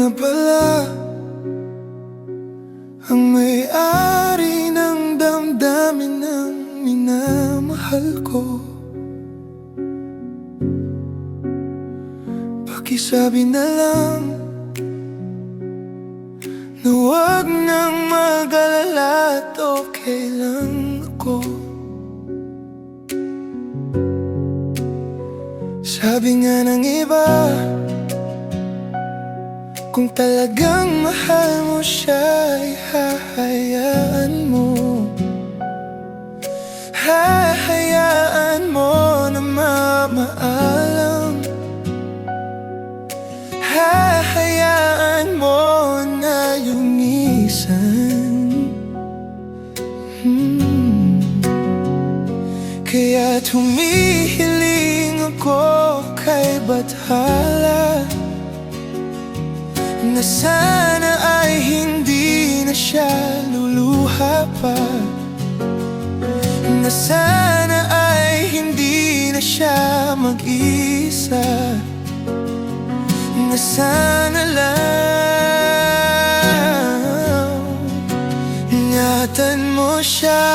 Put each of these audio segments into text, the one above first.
nga pala ang may-ari ng damdamin ng minamahal ko. Pakisabi na lang na huwag nang mag-alala at okay lang ako. Sabi nga ng iba, kung talagang mahal mo siya ay hahayaan mo. Hahayaan mo na mamaalam. Hahayaan mo na lumisan. Kaya't humihiling ako kay Bathala na sana ay hindi na siya luluha pa, na sana ay hindi na siya mag-isa, na sana lang ingatan mo siya.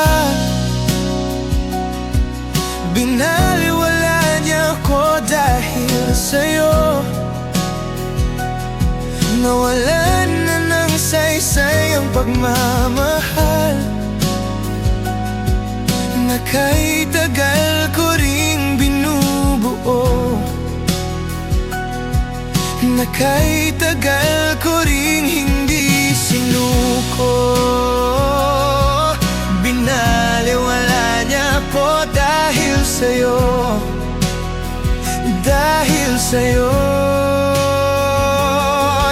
Binaliwala niya ako dahil sa'yo. Nawalan na ng saysay ang pagmamahal na kahit tagal ko ring binubuo, na kahit tagal ko ring hindi sinuko. Binaliwala niya ako dahil sa'yo, dahil sa'yo.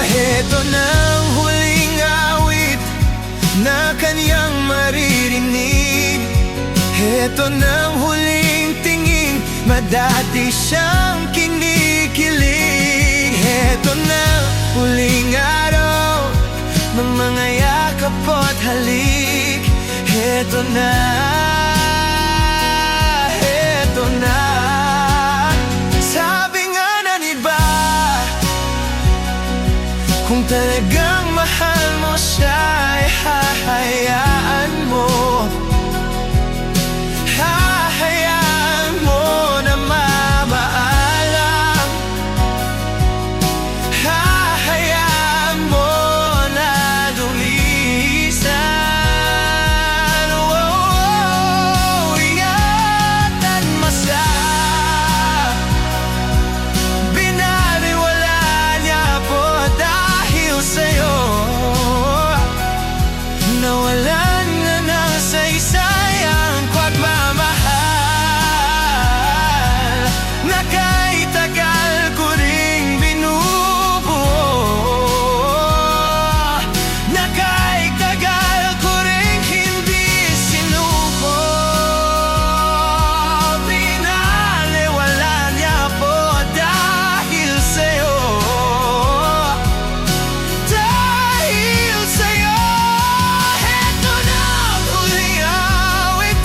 Heto na ang huling awit na kanyang maririnig. Heto na ang huling tingin, madati siyang kinikilig. Heto na huling araw ng mga yakap at halik. Heto na, heto na. Sabi nga ng iba, kung talagang mahal mo siya ay hahayaan mo. Hahayaan mo na mamaalam. Hahayaan mo na lumisan. Oh, ingatan mo siya. Binaliwala niya po dahil sa'yo. Nawalan na ng saysayang pagmamahal na kahit tagal ko ring binubuo, na kahit tagal ko ring hindi sinuko. Binaliwala niya po dahil sa'yo, dahil sa'yo. Heto na ang huling awit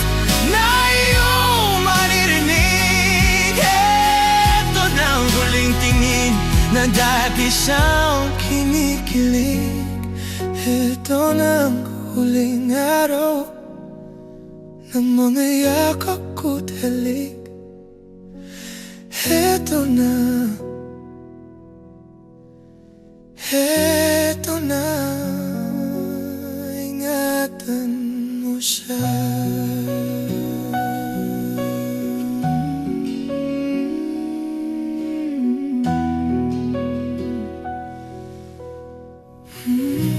na iyong maririnig. Heto na ang huling tingin na dati siyang kinikilig. Heto na ang huling araw ng mga yakap ko't halik. Heto na, heto na, ingatan mo siya. Mm.